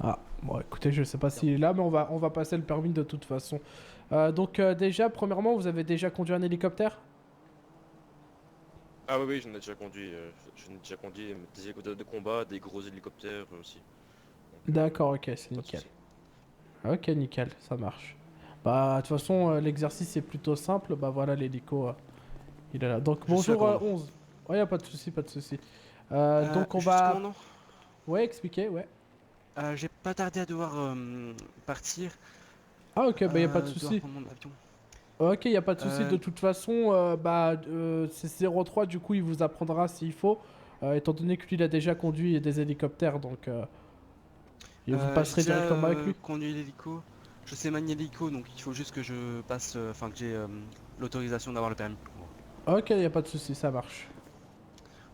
Ah, bon, écoutez, je sais pas s'il est là, mais on va passer le permis de toute façon. Déjà, premièrement, vous avez déjà conduit un hélicoptère? Ah oui, oui, j'en ai déjà conduit. J'en ai déjà conduit des hélicoptères de combat, des gros hélicoptères aussi. Donc, D'accord, ok, c'est pas de nickel. souci. Ok, nickel, ça marche. Bah, de toute façon, l'exercice est plutôt simple. Bah voilà, l'hélico, il est là. Donc, Je suis un bonjour commandant. 11. Ouais, y a pas de souci, pas de souci. Donc, on Juste va... commandant, Ouais, expliquer, ouais. j'ai pas tardé à devoir partir, Ah, ok, bah y a pas de devoir souci. prendre mon avion. Ok, y a pas de souci. Euh, De toute façon, c'est 03, du coup, il vous apprendra s'il faut. Étant donné que lui, il a déjà conduit des hélicoptères, donc... et vous j'ai passerez déjà directement avec lui. conduit l'hélico. Je sais manier l'hélico, donc il faut juste que je passe, enfin que j'ai l'autorisation d'avoir le permis. Bon, Ok, y a pas de souci, ça marche.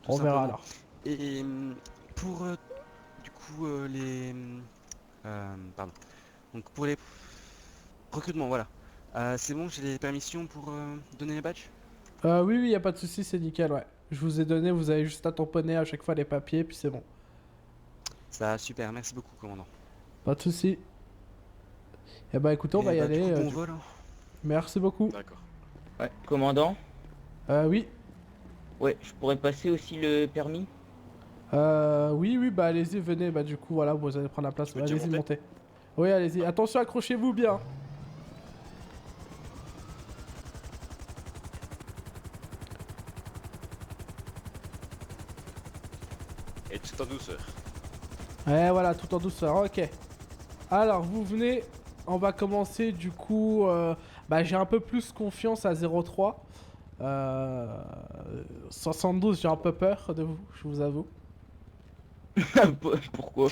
tout On verra simplement. alors. Et pour du coup les pardon. Donc pour les recrutements, voilà. C'est bon, j'ai les permissions pour donner les badges? Oui, oui, y a pas de souci, c'est nickel, ouais. Je vous ai donné, vous avez juste à tamponner à chaque fois les papiers, puis c'est bon. Ça, super, merci beaucoup, commandant. Pas de souci. Eh bah écoutez, on va Et y bah du aller, coup, bon du coup. vol, hein. Merci beaucoup. D'accord. Ouais, commandant, Oui. ouais, je pourrais passer aussi le permis. Oui, oui, bah allez-y, venez, bah du coup, voilà, vous allez prendre la place. Tu veux déjà Allez-y, monter? montez. Oui, allez-y. Ah. Attention, accrochez-vous bien. Et tout en douceur. Ouais, voilà, tout en douceur, ok. Alors, vous venez, on va commencer du coup. Bah, j'ai un peu plus confiance à 03. Euh, 72, j'ai un peu peur de vous, je vous avoue. Pourquoi?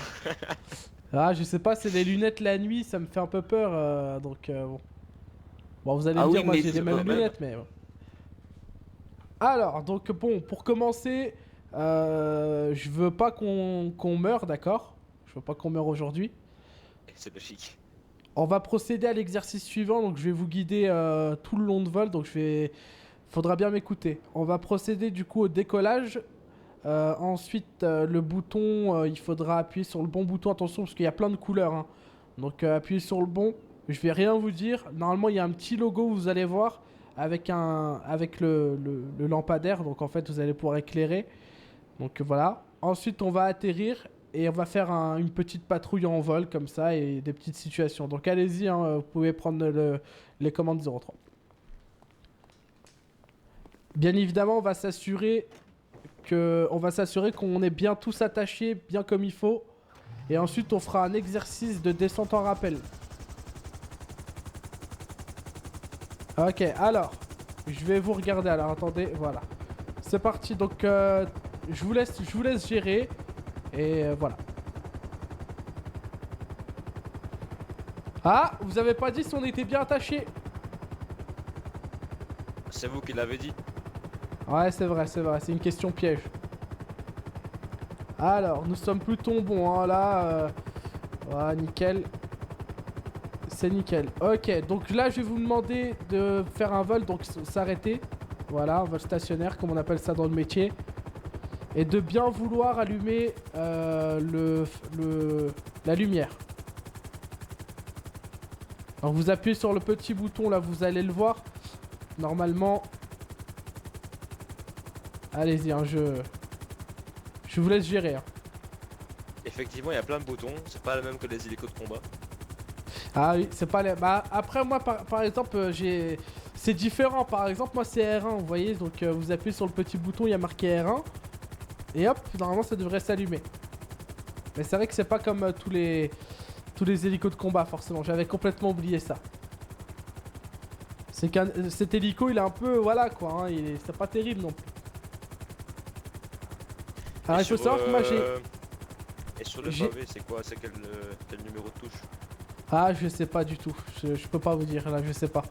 Ah, je sais pas, c'est les lunettes la nuit, ça me fait un peu peur. Bon. Bon, vous allez Ah me dire, oui, moi mais j'ai les mêmes Quand même. lunettes, mais bon. Alors, donc bon, pour commencer, je veux pas qu'on meure, d'accord? Je veux pas qu'on meure aujourd'hui. C'est logique. On va procéder à l'exercice suivant, donc je vais vous guider tout le long de vol, donc je vais... Faudra bien m'écouter. On va procéder du coup au décollage. Ensuite, le bouton, il faudra appuyer sur le bon bouton, attention, parce qu'il y a plein de couleurs, hein. Donc appuyez sur le bon. Je vais rien vous dire. Normalement, il y a un petit logo, vous allez voir, avec le lampadaire. Donc en fait, vous allez pouvoir éclairer. Donc voilà. Ensuite, on va atterrir et on va faire une petite patrouille en vol comme ça et des petites situations. Donc allez-y, hein, vous pouvez prendre les commandes 03. Bien évidemment, on va s'assurer qu'on est bien tous attachés, bien comme il faut. Et ensuite, on fera un exercice de descente en rappel. Ok, alors, je vais vous regarder. Alors, attendez, voilà. C'est parti. Donc, je vous laisse gérer. Et voilà. Ah, vous avez pas dit si on était bien attachés. C'est vous qui l'avez dit. Ouais, c'est vrai, c'est vrai. C'est une question piège. Alors, nous sommes plutôt bons, hein, là. Voilà, nickel. C'est nickel. Ok, donc là, je vais vous demander de faire un vol, donc s'arrêter. Voilà, un vol stationnaire, comme on appelle ça dans le métier. Et de bien vouloir allumer la lumière. Alors, vous appuyez sur le petit bouton, là, vous allez le voir. Normalement... Allez-y, hein, je vous laisse gérer, hein. Effectivement, il y a plein de boutons. C'est pas la même que les hélicos de combat. Ah oui, c'est pas les... Bah, après, moi, par exemple, j'ai... C'est différent. Par exemple, moi, c'est R1, vous voyez. Donc, vous appuyez sur le petit bouton, il y a marqué R1. Et hop, normalement, ça devrait s'allumer. Mais c'est vrai que c'est pas comme tous les hélicos de combat, forcément. J'avais complètement oublié ça. Cet hélico, il est un peu... Voilà, quoi. Hein, c'est pas terrible, non plus. Et Alors, il faut savoir que moi, j'ai... et sur le J'ai... pavé, c'est quoi? C'est quel numéro de touche? Ah, je sais pas du tout. Je peux pas vous dire, là, je sais pas.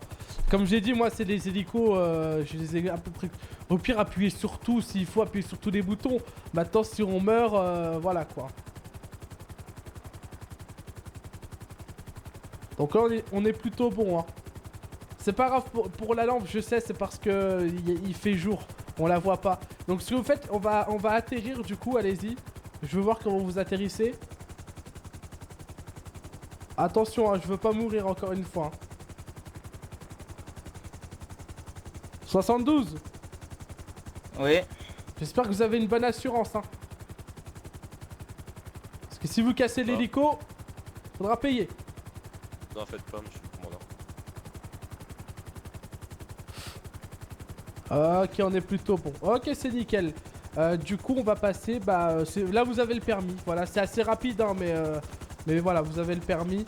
Comme j'ai dit, moi, c'est des hélicos, je les ai à peu près... Au pire, appuyer sur tout, s'il faut appuyer sur tous les boutons. Maintenant, si on meurt, voilà, quoi. Donc là, on est plutôt bon, hein. C'est pas grave pour la lampe, je sais, c'est parce que il fait jour. On la voit pas. Donc, ce que vous faites, on va, atterrir, du coup, allez-y. Je veux voir comment vous atterrissez. Attention, hein, je veux pas mourir encore une fois. 72. Oui. J'espère que vous avez une bonne assurance, hein. Parce que si vous cassez l'hélico, faudra payer. Non, faites pas, monsieur le commandant. Ok, on est plutôt bon. Ok, c'est nickel. Du coup, on va passer. Bah, là, vous avez le permis. Voilà, c'est assez rapide, hein, mais voilà, vous avez le permis.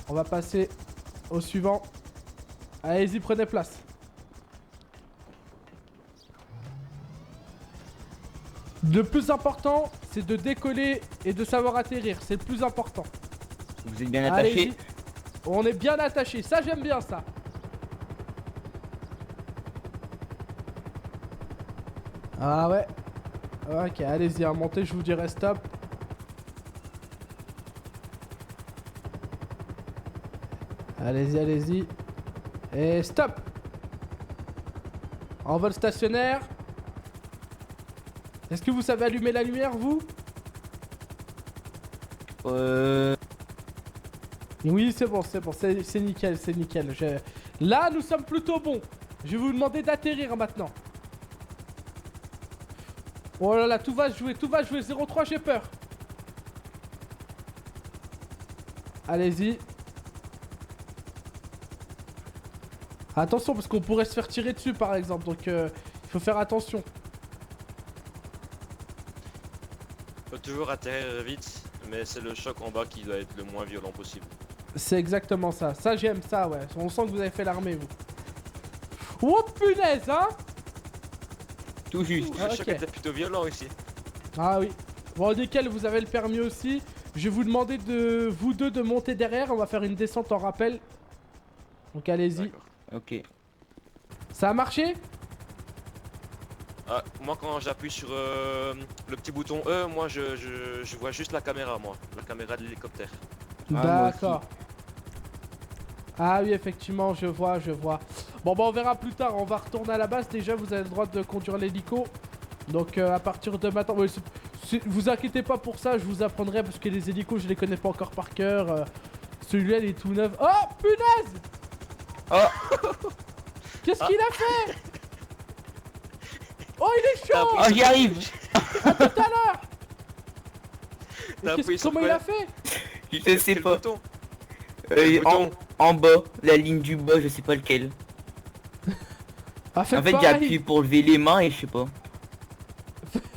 On va passer au suivant. Allez-y, prenez place. Le plus important, c'est de décoller et de savoir atterrir. C'est le plus important. Vous êtes bien attaché? Allez-y. On est bien attaché. Ça, j'aime bien ça. Ah ouais. Ok, allez-y, à monter, je vous dirai stop. Allez-y, allez-y. Et stop. En vol stationnaire. Est-ce que vous savez allumer la lumière, vous? Oui, c'est bon, c'est nickel, c'est nickel. Là, nous sommes plutôt bons. Je vais vous demander d'atterrir maintenant. Oh là là, tout va jouer, 03, j'ai peur. Allez-y. Attention, parce qu'on pourrait se faire tirer dessus, par exemple. Donc, il faut faire attention. Faut toujours atterrir vite, mais c'est le choc en bas qui doit être le moins violent possible. C'est exactement ça. Ça, j'aime ça, ouais. On sent que vous avez fait l'armée, vous. Oh, punaise, hein? Tout juste. Le choc était plutôt violent ici. Ah oui. Bon, nickel, vous avez le permis aussi. Je vais vous demander de vous deux de monter derrière. On va faire une descente en rappel. Donc, allez-y. Ok. Ça a marché? Ah, moi quand j'appuie sur le petit bouton E, moi je vois juste la caméra, moi. La caméra de l'hélicoptère. moi D'accord. Ah oui, effectivement, je vois. Bon, bah on verra plus tard. On va retourner à la base. Déjà, vous avez le droit de conduire l'hélico. Donc, à partir de maintenant... Oui, vous inquiétez pas pour ça, je vous apprendrai parce que les hélicos, je les connais pas encore par cœur. Celui-là, il est tout neuf. Oh, punaise! Oh! Qu'est-ce qu'il a fait? Oh, il est chaud! Oh, j'y arrive! À tout à l'heure! T'as appuyé sur Comment il quoi? a fait? Je sais Quel pas. bouton? En bas, la ligne du bas, je sais pas lequel. Ah, faites En fait, j'ai pareil. appuyé pour lever les mains et je sais pas.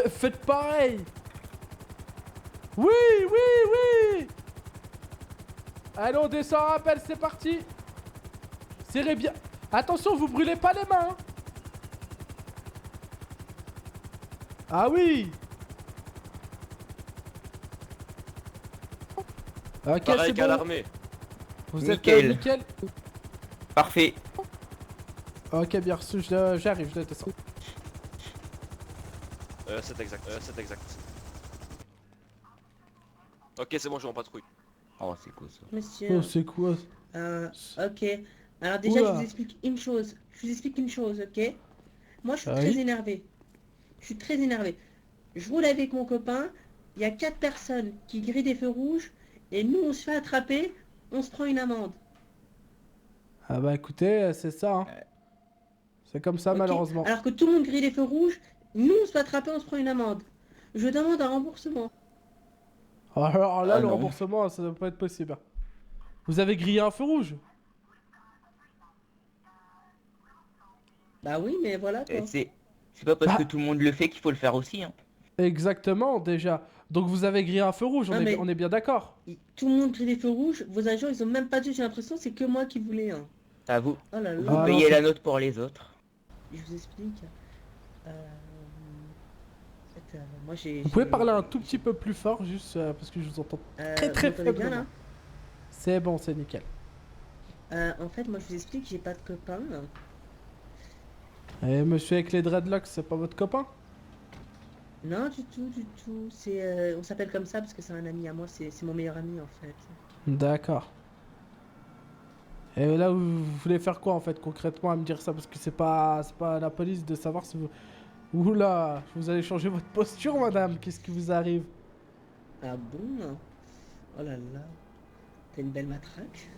Faites pareil. Oui. Allez, on descend en rappel, c'est parti. Serrez bien. Attention, vous brûlez pas les mains. Hein. Ah oui. Ok, Pareil c'est qu'à bon. l'armée. Vous êtes Nickel. nickel. Parfait. Ok, bien reçu, j'arrive, je descends. C'est exact, c'est exact. Ok, c'est bon, je vais en patrouille. Oh, c'est cool ça. Monsieur, Oh, c'est quoi? ok. Alors déjà, Oula. je vous explique une chose. Ok? Moi, je suis Ah très oui. énervé. Je roule avec mon copain. Il y a 4 personnes qui grillent des feux rouges. Et nous, on se fait attraper. On se prend une amende. Ah bah écoutez, c'est ça. Hein. C'est comme ça, Ok? malheureusement. Alors que tout le monde grille des feux rouges. Nous, on se fait attraper. On se prend une amende. Je demande un remboursement. Alors là, Ah le non. remboursement, ça doit pas être possible. Vous avez grillé un feu rouge? Bah oui, mais voilà quoi. C'est pas parce Bah. que tout le monde le fait qu'il faut le faire aussi, hein. Exactement, déjà. Donc vous avez grillé un feu rouge, Ah, mais- on est bien d'accord. Tout le monde grille des feux rouges. Vos agents, ils ont même pas dit. J'ai l'impression c'est que moi qui voulais un. À vous. Oh là Vous là. Ah, payez non, la note pour les autres. Je vous explique. En fait, moi j'ai. Vous pouvez parler un tout petit peu plus fort, juste parce que je vous entends très vous très m'entendez bien faiblement. là. C'est bon, c'est nickel. En fait, moi je vous explique, j'ai pas de copain. Et monsieur avec les dreadlocks, c'est pas votre copain? Non, du tout. On s'appelle comme ça parce que c'est un ami à moi, c'est mon meilleur ami en fait. D'accord. Et là, vous voulez faire quoi en fait concrètement à me dire ça? Parce que c'est pas la police de savoir si vous... Oula, vous allez changer votre posture, madame. Qu'est-ce qui vous arrive? Ah bon? Oh là là. T'as une belle matraque.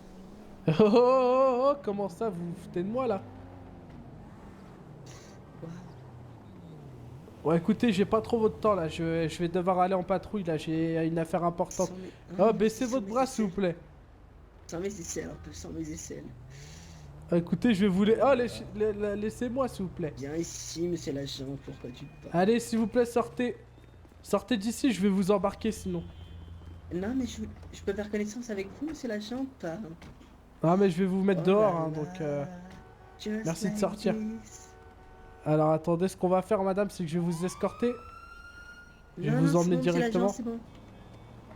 Oh, oh, oh, oh, comment ça, vous vous foutez de moi là? Waouh. Ouais, écoutez, j'ai pas trop votre temps là, je vais devoir aller en patrouille là, j'ai une affaire importante. Oh, baissez votre bras s'il vous plaît. Sans mes aisselles, un peu, sans mes aisselles. Écoutez, je vais vous les... Oh, laissez-moi s'il vous plaît. Viens ici, monsieur l'agent, pourquoi tu parles? Allez, s'il vous plaît, sortez. Sortez d'ici, je vais vous embarquer sinon. Non, mais je peux faire connaissance avec vous, monsieur l'agent, ou pas? Ah, mais je vais vous mettre Oh dehors, là hein, là, donc... just merci de like sortir. this. Alors, attendez, ce qu'on va faire, madame, c'est que je vais vous escorter. Je vais Non, vous non, c'est emmener bon, monsieur l'agent, directement. c'est bon.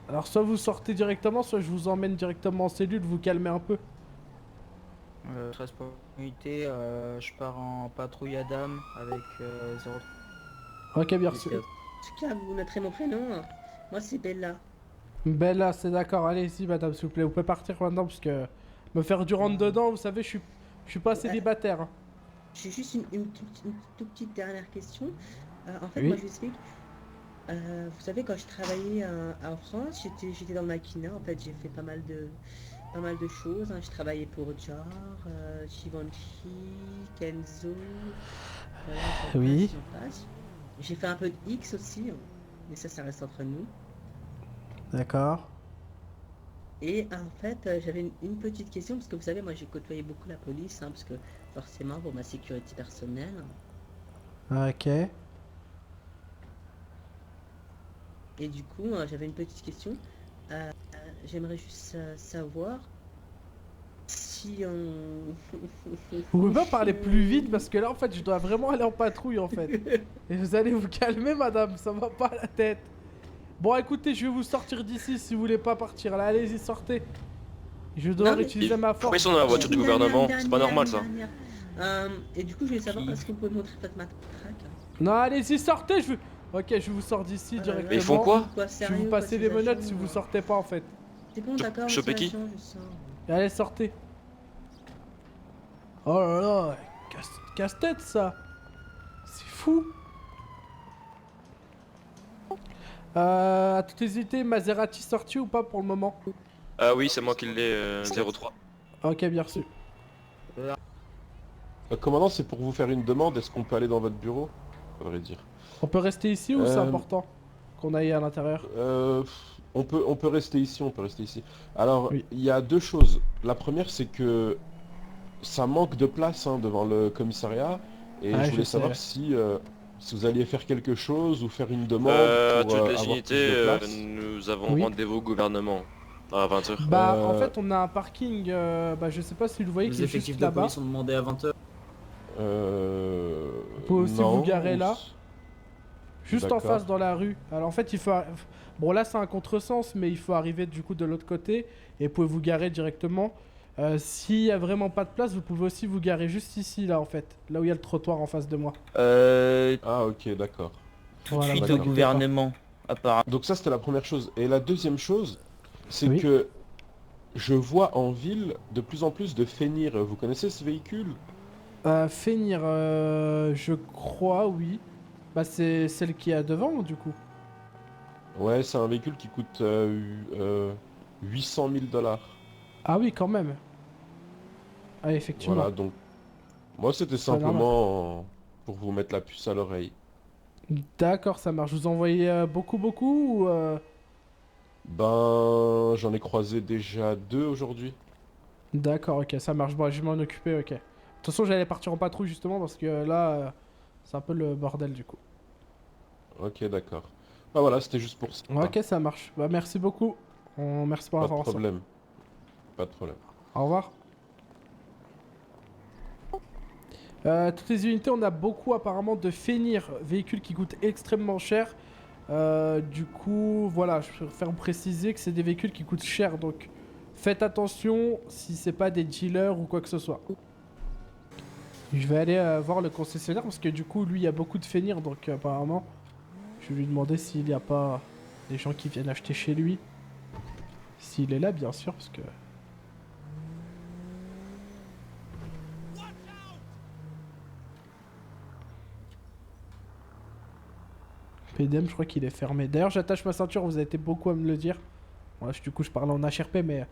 Alors, soit vous sortez directement, soit je vous emmène directement en cellule, vous calmez un peu. Responsabilité, je pars en patrouille à dame avec 0. Ok, bien reçu. En tout cas, vous noterez mon prénom. Moi, c'est Bella. Bella, c'est d'accord, allez-y, madame, s'il vous plaît, vous pouvez partir maintenant, parce que... Me faire du rentre-dedans, vous savez, je suis pas célibataire. Hein. J'ai juste une toute petite dernière question. En fait, Oui. moi, je vous explique. Vous savez, quand je travaillais en France, j'étais dans le maquina. En fait, j'ai fait pas mal de choses. Hein. Je travaillais pour Jar, Givenchy, Kenzo. Voilà, j'en Oui. passe, j'en passe. J'ai fait un peu de X aussi, hein. Mais ça reste entre nous. D'accord. Et en fait, j'avais une petite question, parce que vous savez, moi j'ai côtoyé beaucoup la police, hein, parce que forcément pour ma sécurité personnelle. Ok. Et du coup, j'avais une petite question. J'aimerais juste savoir si on... Vous pouvez pas parler plus vite, parce que là, en fait, je dois vraiment aller en patrouille, en fait. Et vous allez vous calmer, madame, ça va pas à la tête. Bon, écoutez, je vais vous sortir d'ici si vous voulez pas partir. Là, allez-y, sortez. Je dois Non, mais- utiliser ma Pourquoi ils force. sont dans la voiture du Une gouvernement? dernière, C'est pas normal ça. Et du coup, je voulais savoir, est-ce que vous pouvez montrer peut-être ma traque? Non, allez-y, sortez, je veux... Ok, je vous sors d'ici directement. Mais ils font quoi? Je vais vous passer les menottes si vous sortez pas, en fait. C'est bon, d'accord, Choper monsieur qui? l'agent, je sors. Allez, sortez. Oh là là, casse-tête, ça. C'est fou. À toute hésiter, Maserati sorti ou pas pour le moment? Ah oui, c'est moi qui l'ai 03. Ok, bien reçu. Commandant, c'est pour vous faire une demande, est-ce qu'on peut aller dans votre bureau? À vrai dire. On peut rester ici ou c'est Euh, important qu'on aille à l'intérieur? On peut rester ici, on peut rester ici. Alors, Oui. il y a deux choses. La première, c'est que ça manque de place hein, devant le commissariat. Et Ouais, je je voulais sais, savoir ouais. si vous alliez faire quelque chose ou faire une demande À pour toutes les avoir unités, plus de place. nous avons Oui. rendez-vous au gouvernement à 20h. Bah, en Euh, fait, on a un parking, bah, je sais pas si vous le voyez, qui Les est juste effectifs de là-bas. police ont demandé à 20h. Vous pouvez aussi vous garer là. Juste en D'accord. face dans la rue. Alors en fait il faut... Bon là c'est un contresens mais il faut arriver du coup de l'autre côté. Et vous pouvez vous garer directement. S'il y a vraiment pas de place vous pouvez aussi vous garer juste ici là en fait. Là où il y a le trottoir en face de moi. Ah ok, d'accord. Tout de Voilà, suite bah, au d'accord. gouvernement, apparemment. Donc ça c'était la première chose. Et la deuxième chose, c'est Oui. que je vois en ville de plus en plus de feignir. Vous connaissez ce véhicule? Finir je crois oui. Bah c'est celle qui est à devant du coup. Ouais, c'est un véhicule qui coûte 800 000 $. Ah oui quand même. Ah effectivement. Voilà, donc moi c'était simplement pour vous mettre la puce à l'oreille. D'accord ça marche. Vous envoyez beaucoup ou Ben, j'en ai croisé déjà 2 aujourd'hui. D'accord, ok, ça marche. Bon, je vais m'en occuper, ok. De toute façon, j'allais partir en patrouille justement parce que là, c'est un peu le bordel du coup. Ok, d'accord. Bah voilà, c'était juste pour ça. Ok, ça marche. Bah, merci beaucoup. Merci pour Pas de l'information. problème. Pas de problème. Au revoir. Toutes les unités, on a beaucoup apparemment de Fenrir, véhicules qui coûtent extrêmement cher. Du coup, voilà, je préfère vous préciser que c'est des véhicules qui coûtent cher, donc faites attention si c'est pas des dealers ou quoi que ce soit. Je vais aller voir le concessionnaire parce que du coup, lui, il y a beaucoup de Fenrir, donc apparemment, je vais lui demander s'il n'y a pas des gens qui viennent acheter chez lui. S'il est là, bien sûr, parce que... PDM, je crois qu'il est fermé. D'ailleurs, j'attache ma ceinture, vous avez été beaucoup à me le dire. Ouais, du coup, je parle en HRP, mais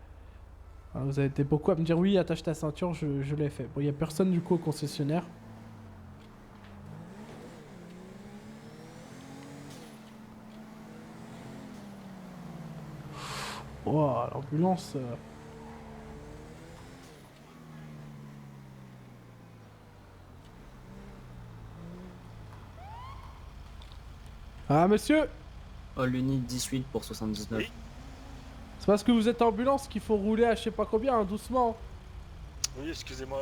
Alors, vous avez été beaucoup à me dire oui, attache ta ceinture, je l'ai fait. Bon, il n'y a personne du coup au concessionnaire. Oh, l'ambulance. Ah, monsieur, Oh, l'unité 18 pour 79. Oui. c'est parce que vous êtes ambulance qu'il faut rouler à je sais pas combien, hein, doucement. Oui, excusez-moi.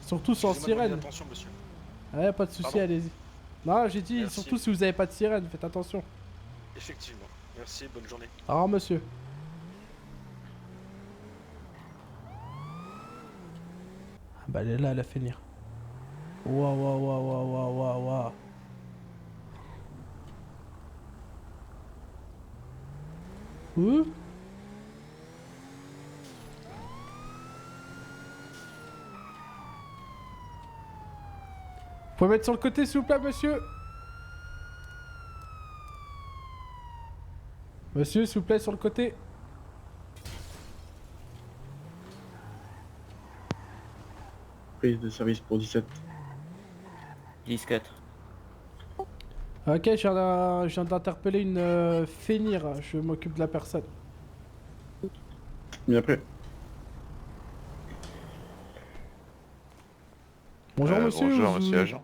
Surtout sans excusez-moi de demander sirène. Attention, monsieur. Ouais, pas de soucis, Pardon. allez-y. Non, j'ai dit Merci. surtout si vous avez pas de sirène, faites attention. Effectivement. Merci, bonne journée. Au revoir, monsieur. Ah bah elle est là, elle a fait venir. Waouh, waouh, waouh, waouh, waouh, waouh, waouh. Ouh. Vous pouvez mettre sur le côté s'il vous plaît, monsieur? Monsieur, s'il vous plaît, sur le côté. Prise de service pour 17. 10-4. Ok, je viens d'interpeller une Fénir. Je m'occupe de la personne. Bien après. Bonjour, monsieur. Bonjour, vous- monsieur agent.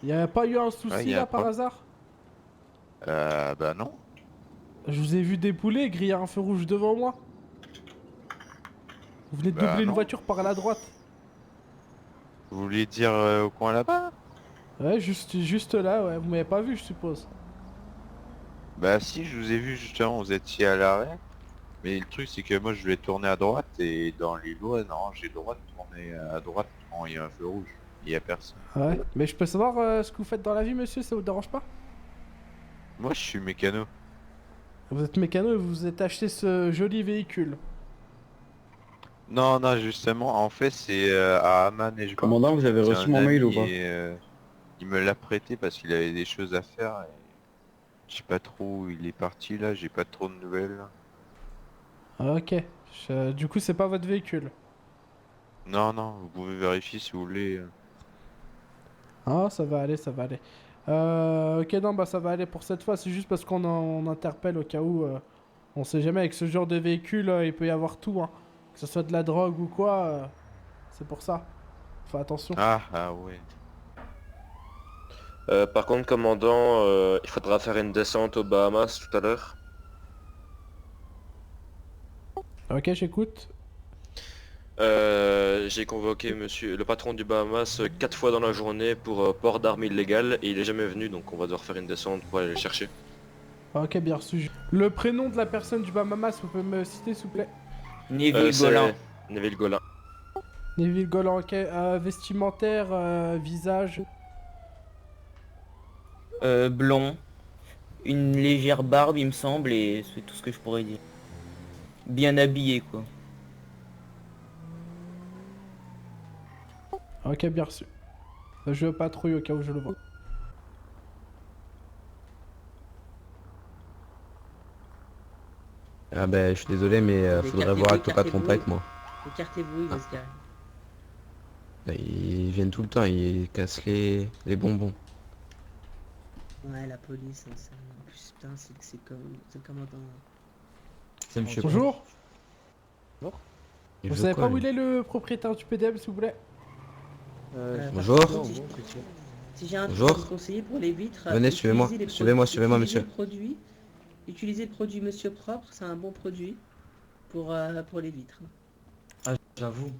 Il n'y a pas eu un souci Ouais, y a là un par problème. hasard? Bah non. Je vous ai vu dépouler, griller un feu rouge devant moi. Vous venez de Bah, doubler une non. voiture par la droite. Vous vouliez dire au coin là-bas? Ouais, juste là, ouais. Vous m'avez pas vu, je suppose. Bah si, je vous ai vu justement, vous étiez à l'arrêt. Mais le truc c'est que moi je voulais tourner à droite et dans les lois, non, j'ai le droit de tourner à droite quand il y a un feu rouge. Il y a personne. Ouais. Mais je peux savoir ce que vous faites dans la vie, monsieur, ça vous dérange pas? Moi je suis mécano. Vous êtes mécano et vous vous êtes acheté ce joli véhicule. Non, non, justement, en fait c'est à Amman et je Commandant, vous avez C'est reçu un mon mail ou ami pas? et, il me l'a prêté parce qu'il avait des choses à faire et je sais pas trop où il est parti là, j'ai pas trop de nouvelles. Ok. Du coup, c'est pas votre véhicule. Non, non, vous pouvez vérifier si vous voulez. Ah, ça va aller, ça va aller. Ok, non, bah ça va aller pour cette fois. C'est juste parce on interpelle au cas où. On sait jamais, avec ce genre de véhicule, il peut y avoir tout, hein. Que ce soit de la drogue ou quoi. C'est pour ça. Fais attention. Ah ouais. Par contre, commandant, il faudra faire une descente aux Bahamas tout à l'heure. Ok, j'écoute. J'ai convoqué monsieur le patron du Bahamas 4 fois dans la journée pour port d'armes illégales et il est jamais venu, donc on va devoir faire une descente pour aller le chercher. Ok, bien reçu. Le prénom de la personne du Bahamas, vous pouvez me citer, s'il vous plaît? Neville C'est Golin. Neville Golin. Neville Golan, ok. Vestimentaire, visage. Blond. Une légère barbe, il me semble, et c'est tout ce que je pourrais dire. Bien habillé, quoi. Ok, bien reçu. Je patrouille au cas où je le vois. Ah ben je suis désolé mais faudrait voir avec le patron Écartez-vous. pas avec moi. Écartez-vous, il va se garer. Là, ils viennent tout le temps, ils cassent les bonbons. Ouais, la police, hein, ça... en plus, putain, c'est comme... C'est le commandant. C'est monsieur. Bonjour. Il Vous veut savez quoi, pas où lui il est le propriétaire du PDM, s'il vous plaît? Bonjour. par contre, si j'ai un truc à Bonjour. vous conseiller pour les vitres, Venez, suivez-moi. utilisez les Suivez-moi, suivez-moi, utilisez monsieur. le produit, utilisez le produit Monsieur Propre, c'est un bon produit pour les vitres. Ah, j'avoue.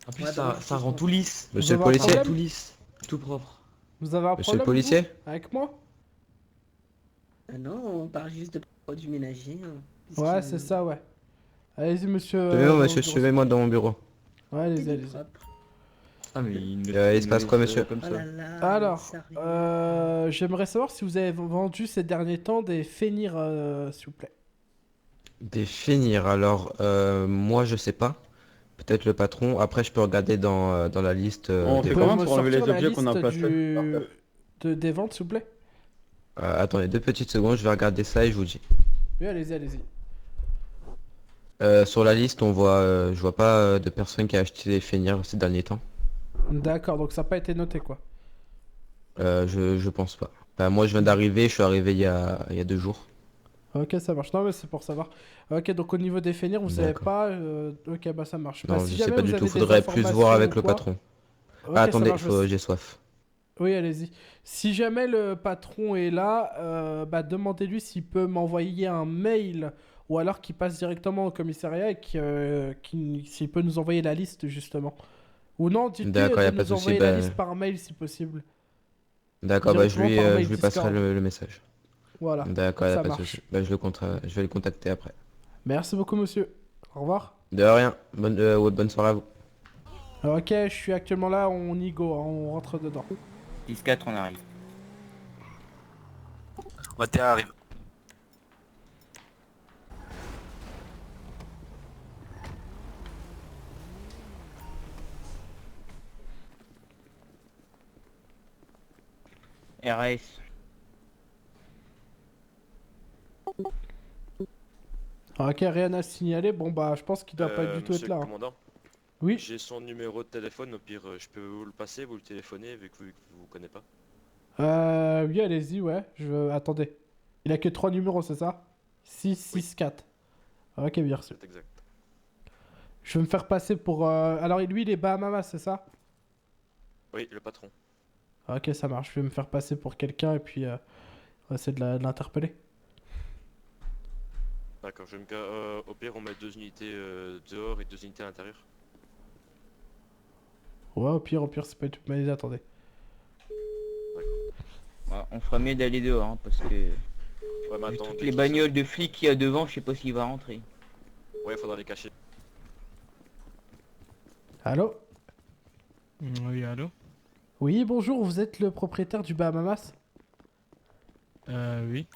En plus, Ouais, ça, bah, ça je rend pense. tout lisse. Monsieur le Vous avez un policier. problème Tout lisse. Tout propre. Vous avez un Monsieur le problème, policier. vous, avec moi? Ah non, on parle juste de produits ménagers. Hein. Qu'est-ce Ouais, qui- c'est ça, ouais. Allez-y, monsieur. Suivez-moi monsieur, bonjour. suivez-moi dans mon bureau. Ouais, allez-y, C'est allez-y. propre. Ah, mais il Il se passe quoi monsieur? comme Oh ça. là là, Alors, ça arrive. j'aimerais savoir si vous avez vendu ces derniers temps des Fénir, s'il vous plaît. Des finir alors moi je sais pas. Peut-être le patron. Après je peux regarder dans la liste On des fait Vous pouvez comment me pour enlever les sortir la objets qu'on a liste placés des ventes, s'il vous plaît? Attendez 2 petites secondes, je vais regarder ça et je vous dis. Oui, allez-y, allez-y. Sur la liste, on voit, je vois pas de personne qui a acheté des feignards ces derniers temps. D'accord, donc ça n'a pas été noté quoi. Je pense pas. Bah, moi, je viens d'arriver, je suis arrivé il y a 2 jours. Ok, ça marche. Non, mais c'est pour savoir. Ok, donc au niveau des feignants, vous savez D'accord. pas. Ok, bah ça marche. Bah, Non, si je sais jamais pas vous du avez tout. des Faudrait plus voir informations avec ou le quoi- patron. Ok, Ah, ça attendez, marche. j'ai soif. Oui, allez-y. Si jamais le patron est là, bah demandez-lui s'il peut m'envoyer un mail ou alors qu'il passe directement au commissariat et s'il peut nous envoyer la liste justement. Ou non, dites-lui D'accord, y de a pas de nous souci. envoyer la Bah, liste par mail si possible. d'accord, bah, Directement par mail je lui passerai Discord. le message. Voilà, D'accord, y a ça pas de marche. souci. Bah, je vais le contacter après. Merci beaucoup, monsieur. Au revoir. De rien. Ouais, bonne soirée à vous. Ok, je suis actuellement là, on y go, hein, on rentre dedans. 10-4, on arrive. Matin arrive. RS. Ok, rien à signaler. Bon, bah, je pense qu'il doit pas du tout Monsieur être là. le Hein. commandant, Oui. j'ai son numéro de téléphone, au pire je peux vous le passer, vous le téléphonez vu que vous connaissez pas. Oui, allez-y, ouais. Attendez. Il a que 3 numéros, c'est ça? 6, 6, 4. Ok, bien reçu. C'est exact. Je vais me faire passer pour... Alors, lui, il est Bahamas, c'est ça? Oui, le patron. Ok, ça marche. Je vais me faire passer pour quelqu'un et puis on va essayer de l'interpeller. D'accord, au pire on met 2 unités dehors et 2 unités à l'intérieur. Ouais, au pire, c'est pas une toute mauvaise idée. Attendez. Ouais, on fera mieux d'aller dehors, hein, parce que... Ouais, mais vu attends, toutes dès les qu'ils bagnoles de flics qu'il y a devant, je sais pas s'il va rentrer. sortent- Ouais, faudra les cacher. Allô? Oui, allô? Oui, bonjour, vous êtes le propriétaire du Bahamas? Oui.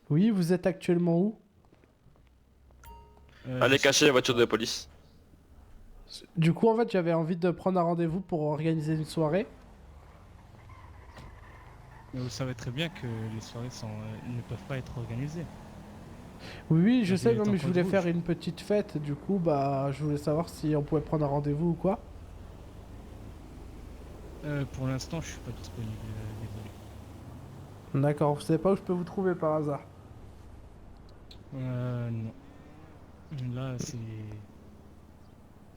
Oui, vous êtes actuellement où? Allez cacher la voiture de la police. Du coup, en fait, j'avais envie de prendre un rendez-vous pour organiser une soirée. Mais vous savez très bien que les soirées ne peuvent pas être organisées. Oui, je La sais, ville non, est en mais je code voulais rouge. faire une petite fête. Du coup, bah, je voulais savoir si on pouvait prendre un rendez-vous ou quoi. Pour l'instant, je suis pas disponible, désolé. D'accord, vous savez pas où je peux vous trouver par hasard? Non. Là, c'est...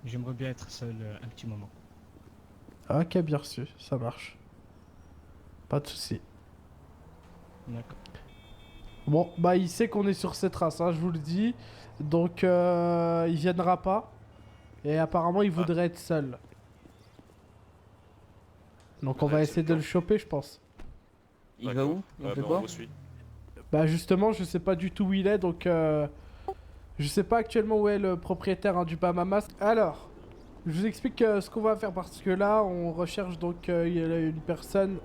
J'aimerais bien être seul un petit moment. Ok, bien reçu, ça marche. Pas de souci. D'accord. Bon, bah, il sait qu'on est sur cette trace, hein, je vous le dis. Donc, il viendra pas. Et apparemment, il voudrait être seul. Donc, on va Ouais, essayer de le choper, je pense. Il va où? On fait quoi? on vous suit. Bah, justement, je sais pas du tout où il est, donc je sais pas actuellement où est le propriétaire hein, du Bahamas. Alors, je vous explique ce qu'on va faire parce que là, on recherche donc il y a une personne.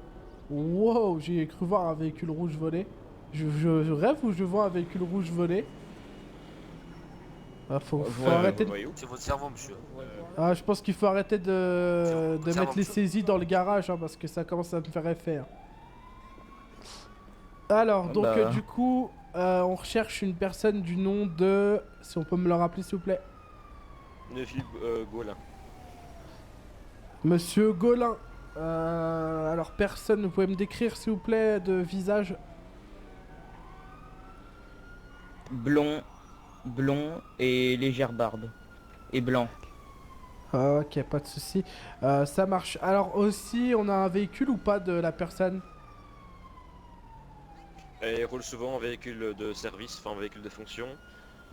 Wow, j'ai cru voir un véhicule rouge volé. Je rêve ou je vois un véhicule rouge volé? Ah, faut arrêter de... C'est votre cerveau, monsieur. Ah, je pense qu'il faut arrêter de C'est mettre bon, les monsieur. saisies dans le garage hein, parce que ça commence à me faire effet. Hein. Alors, donc bah. du coup, on recherche une personne du nom de... Si on peut me le rappeler s'il vous plaît. Neuville Gaulin. Monsieur Gaulin. Alors personne, vous pouvez me décrire s'il vous plaît de visage? Blond et légère barbe. Et blanc. Ok, pas de souci. Ça marche. Alors aussi, on a un véhicule ou pas de la personne? Et il roule souvent en véhicule de service, enfin en véhicule de fonction.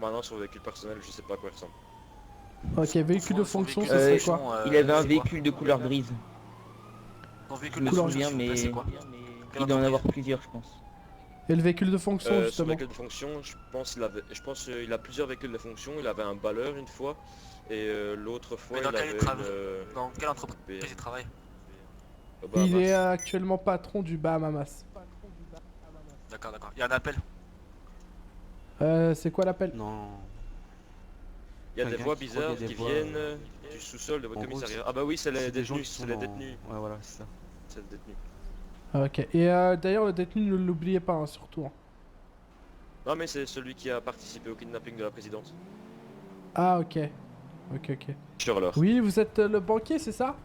Maintenant sur véhicule personnel, je sais pas à quoi il ressemble. Ok, véhicule de Son fonction, véhicule ce de serait quoi? fonction, Il avait un c'est véhicule de couleur grise. Ton Je véhicule me de couleur fonction, souviens, s'il vous plaît, c'est mais quoi? il doit en avoir plusieurs, je pense. Et le véhicule de fonction, Son justement? véhicule de fonction, je pense qu'il a plusieurs véhicules de fonction. Il avait un balleur une fois et l'autre fois Mais dans il quel avait travail? une... Dans quelle entreprise il travaille? Il est Bahamas. actuellement patron du Bahamas. D'accord, d'accord. Il y a un appel? C'est quoi l'appel? Non. Il y a des Quelqu'un voix qui croit bizarres qu'il y a des qui voix, viennent du sous-sol de votre en gros, commissariat. Ah bah oui, c'est les C'est des gens détenus, qui c'est sont les dans... détenus. Ouais, voilà, c'est ça. C'est les détenus. Ok, et d'ailleurs le détenu ne l'oubliez pas hein, surtout. Hein. Non mais c'est celui qui a participé au kidnapping de la présidente. Ah, ok. Ok, ok. Sur l'heure. Oui, vous êtes le banquier, c'est ça?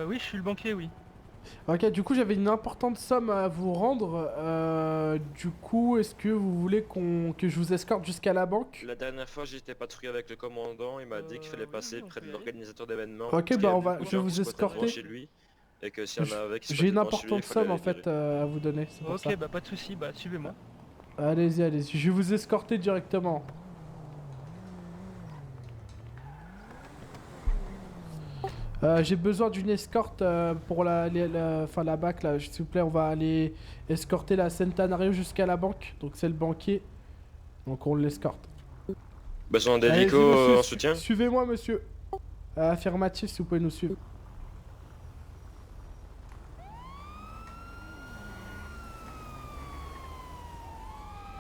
Oui, je suis le banquier, oui. Ok, du coup, j'avais une importante somme à vous rendre. Du coup, est-ce que vous voulez que je vous escorte jusqu'à la banque? La dernière fois, j'étais patrouillé avec le commandant, il m'a dit qu'il fallait passer près de l'organisateur d'événements. Ok, parce qu'il y bah a on va, beaucoup de je vais gens qui vous squattaient devant escorter. chez lui. Et que s'il y en avait qui J'ai une squattaient devant chez lui, importante il fallait somme en les fait virer. à vous donner, c'est pour ça. Ok, bah pas de soucis, bah suivez-moi. Allez-y, allez-y, je vais vous escorter directement. J'ai besoin d'une escorte pour la BAC là, s'il vous plaît, on va aller escorter la Centenario jusqu'à la banque, donc c'est le banquier, donc on l'escorte. Besoin Allez-y, d'hélico monsieur, en soutien? Suivez-moi monsieur. Affirmatif si vous pouvez nous suivre.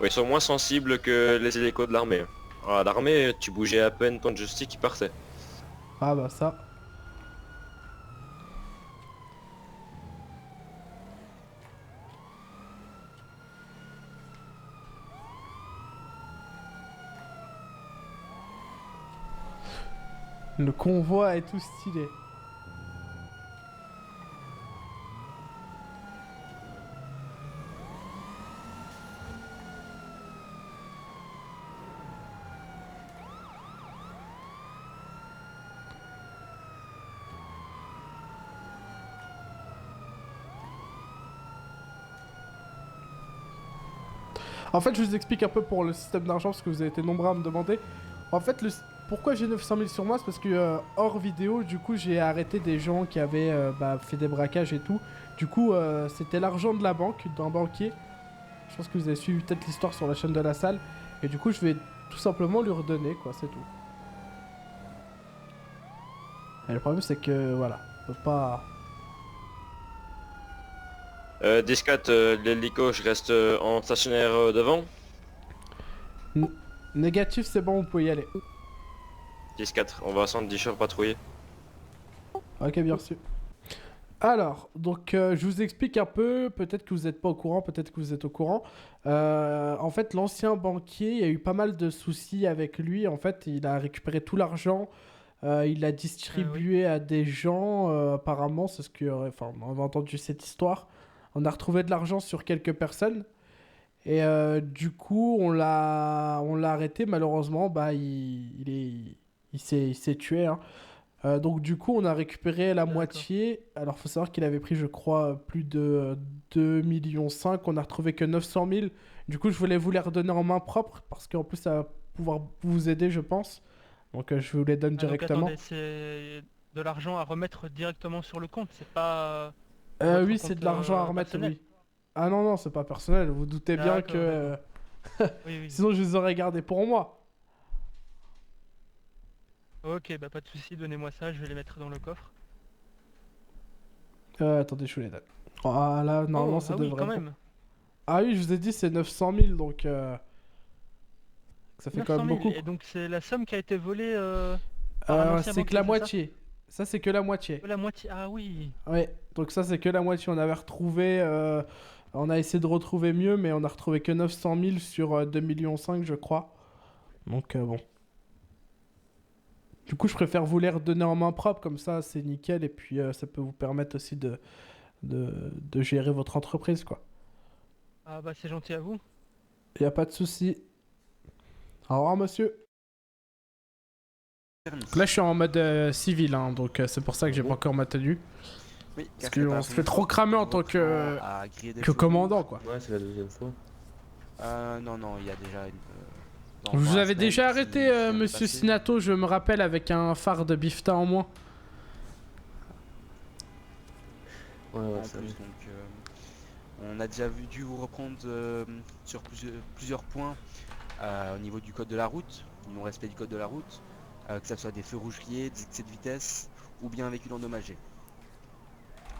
Oui, ils sont moins sensibles que les hélicos de l'armée. Ah, l'armée, tu bougeais à peine ton joystick qui partait. Ah bah ça. Le convoi est tout stylé. En fait, je vous explique un peu pour le système d'argent parce que vous avez été nombreux à me demander. En fait, pourquoi j'ai 900 000 sur moi, c'est parce que hors vidéo, du coup, j'ai arrêté des gens qui avaient fait des braquages et tout. Du coup, c'était l'argent de la banque, d'un banquier. Je pense que vous avez suivi peut-être l'histoire sur la chaîne de la salle. Et du coup, je vais tout simplement lui redonner, quoi, c'est tout. Et le problème, c'est que, voilà, on peut pas... 10-4, l'hélico, je reste en stationnaire devant. Négatif, c'est bon, vous pouvez y aller. 10-4, on va à 110 jours patrouiller. Ok, bien reçu. Alors, donc je vous explique un peu, peut-être que vous n'êtes pas au courant, peut-être que vous êtes au courant. En fait, l'ancien banquier, il y a eu pas mal de soucis avec lui. En fait, il a récupéré tout l'argent, il l'a distribué à des gens, apparemment, c'est ce que... Enfin, on a entendu cette histoire. On a retrouvé de l'argent sur quelques personnes. Et du coup, on l'a arrêté, malheureusement, bah, il s'est tué, hein. Donc du coup on a récupéré la moitié. Alors faut savoir qu'il avait pris je crois plus de 2,5 millions. On a retrouvé que 900 000. Du coup je voulais vous les redonner en main propre parce qu'en plus ça va pouvoir vous aider je pense. Donc je vous les donne directement. Donc, attendez, c'est de l'argent à remettre directement sur le compte, c'est pas... Oui c'est de l'argent à remettre, oui. Ah non c'est pas personnel, vous doutez bien que... oui. Sinon je les aurais gardés pour moi. Ok, bah pas de soucis, donnez-moi ça, je vais les mettre dans le coffre. Attendez, je vous les donne. Ah là, normalement ça devrait... oui, quand même. Ah oui, je vous ai dit c'est 900 000, donc... Ça fait quand même beaucoup. Et donc c'est la somme qui a été volée c'est que la moitié. Ça c'est que la moitié. La moitié, ah oui. Ouais, donc ça c'est que la moitié. On avait retrouvé... on a essayé de retrouver mieux, mais on a retrouvé que 900 000 sur 2,5 millions, je crois. Donc bon. Du coup, je préfère vous les redonner en main propre, comme ça, c'est nickel, et puis ça peut vous permettre aussi de gérer votre entreprise, quoi. Ah bah c'est gentil à vous. Y a pas de souci. Au revoir, monsieur. Là, je suis en mode civil, hein, donc c'est pour ça que j'ai pas encore ma tenue. Oui, parce qu'on se fait trop cramer en tant que commandant, quoi. Ouais, c'est la deuxième fois. Non, il y a déjà une... Vous avez déjà arrêté, monsieur Sinato, je me rappelle, avec un phare de bifta en moins. Ouais, en plus, donc, on a déjà dû vous reprendre sur plusieurs points au niveau du code de la route, non-respect du code de la route, que ce soit des feux rouges grillés, des excès de vitesse ou bien un véhicule endommagé.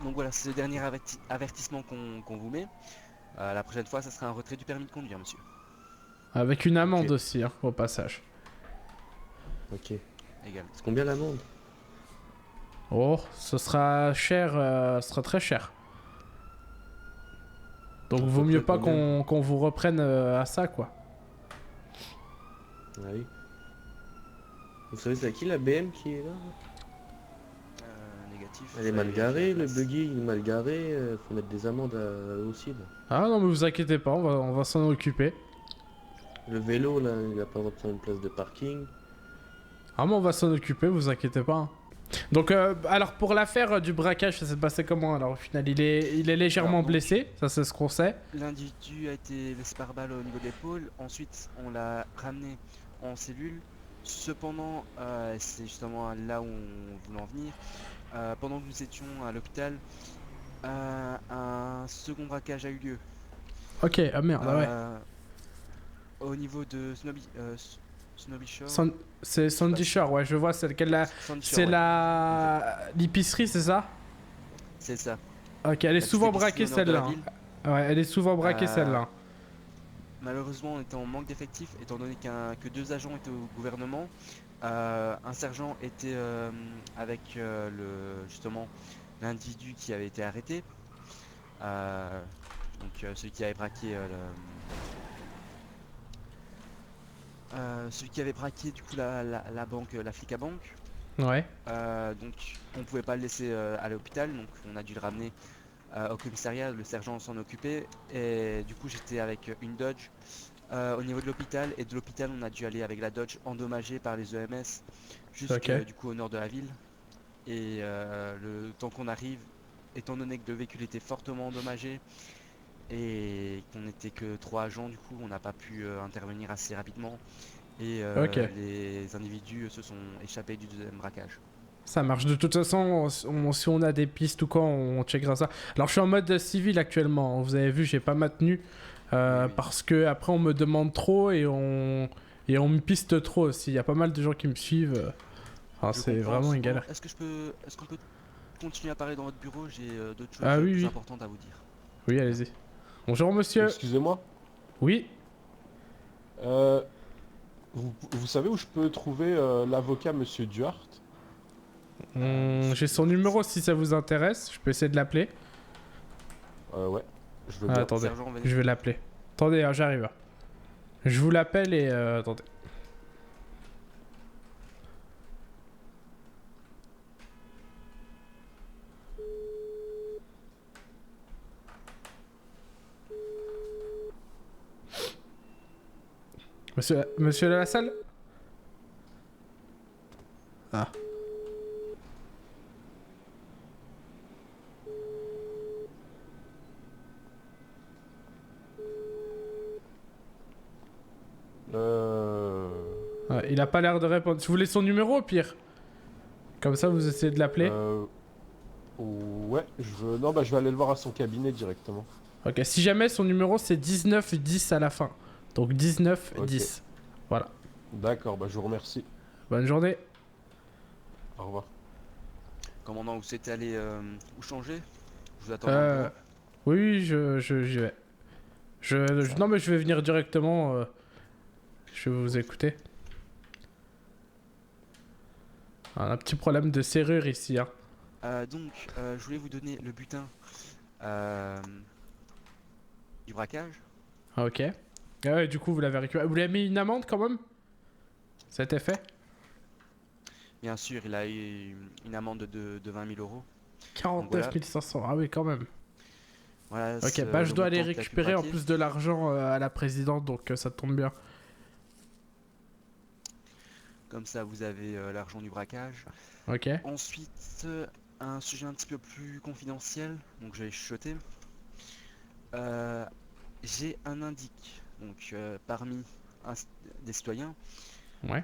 Donc voilà, c'est le dernier avertissement qu'on vous met. La prochaine fois, ça sera un retrait du permis de conduire, monsieur. Avec une amende aussi, hein, au passage. Ok. Également. C'est combien l'amende? Oh, ce sera cher, ce sera très cher. Donc vaut mieux pas qu'on vous reprenne à ça, quoi. Ah oui. Vous savez c'est à qui la BM qui est là? Négatif. Elle est mal garée, le buggy il est mal garé, faut mettre des amendes aussi là. Ah non, mais vous inquiétez pas, on va s'en occuper. Le vélo là, il a pas besoin de prendre une place de parking. Ah, mais on va s'en occuper, vous inquiétez pas. Hein. Donc, alors pour l'affaire du braquage, ça s'est passé comment? Alors au final, il est légèrement Alors, donc, blessé, ça c'est ce qu'on sait. L'individu a été blessé par balle au niveau de l'épaule. Ensuite, on l'a ramené en cellule. Cependant, c'est justement là où on voulait en venir. Pendant que nous étions à l'hôpital, un second braquage a eu lieu. Ok, ah merde, ah ouais. Au niveau de Snobby Shore. C'est Sandy Shore, ouais, je vois, c'est laquelle là. Sandy Shore, C'est ouais. l'épicerie, c'est ça? C'est ça. Ok, elle est La souvent petite braquée épicerie au nord de celle-là. la ville. Ouais, elle est souvent braquée celle-là. Malheureusement, on était en manque d'effectifs, étant donné que 2 agents étaient au gouvernement. Un sergent était avec justement l'individu qui avait été arrêté. Donc celui qui avait braqué celui qui avait braqué du coup la banque, la flic à banque. Ouais. Donc on pouvait pas le laisser à l'hôpital, donc on a dû le ramener au commissariat, le sergent s'en occupait et du coup j'étais avec une Dodge au niveau de l'hôpital, et de l'hôpital on a dû aller avec la Dodge endommagée par les EMS jusqu'à du coup au nord de la ville. Et le temps qu'on arrive, étant donné que le véhicule était fortement endommagé et qu'on n'était que 3 agents, du coup on n'a pas pu intervenir assez rapidement et les individus se sont échappés du deuxième braquage. Ça marche. De toute façon, si on a des pistes ou quoi, on checkera ça. Alors, je suis en mode civil actuellement. Vous avez vu, j'ai pas ma tenue. Parce que après, on me demande trop et on me piste trop aussi. Il y a pas mal de gens qui me suivent. Enfin, c'est vraiment une galère. Est-ce qu'on peut continuer à parler dans votre bureau? J'ai d'autres choses plus importantes à vous dire. Oui, allez-y. Bonjour, monsieur. Excusez-moi. Oui. Vous savez où je peux trouver l'avocat monsieur Duhart? J'ai son numéro si ça vous intéresse. Je peux essayer de l'appeler. Ouais. Je veux bien. Attendez, je vais l'appeler. Attendez, hein, j'arrive. Je vous l'appelle et attendez. Monsieur Lassalle? Ah. Ouais, il a pas l'air de répondre. Si vous voulez son numéro au pire. Comme ça vous essayez de l'appeler. Ouais, non bah je vais aller le voir à son cabinet directement. Ok, si jamais son numéro c'est 1910 à la fin. Donc 1910. Voilà. D'accord, bah je vous remercie. Bonne journée. Au revoir. Commandant, vous souhaitez aller où changer? Je vous attends dans le bureau. Oui, j'y vais. Non mais je vais venir directement. Je vais vous écouter. Un petit problème de serrure ici. Hein. Donc, je voulais vous donner le butin du braquage. Ah, ok. Ah ouais, du coup, vous l'avez récupéré. Vous l'avez mis une amende quand même? Ça a été fait? Bien sûr, il a eu une amende de 20 000 euros. 49 500, ah oui, quand même. Voilà, ok, bah je dois aller récupérer en plus de l'argent à la présidente, donc ça tombe bien. Comme ça, vous avez l'argent du braquage. Ok. Ensuite, un sujet un petit peu plus confidentiel, donc je vais chuchoter. J'ai un indique, donc parmi des citoyens,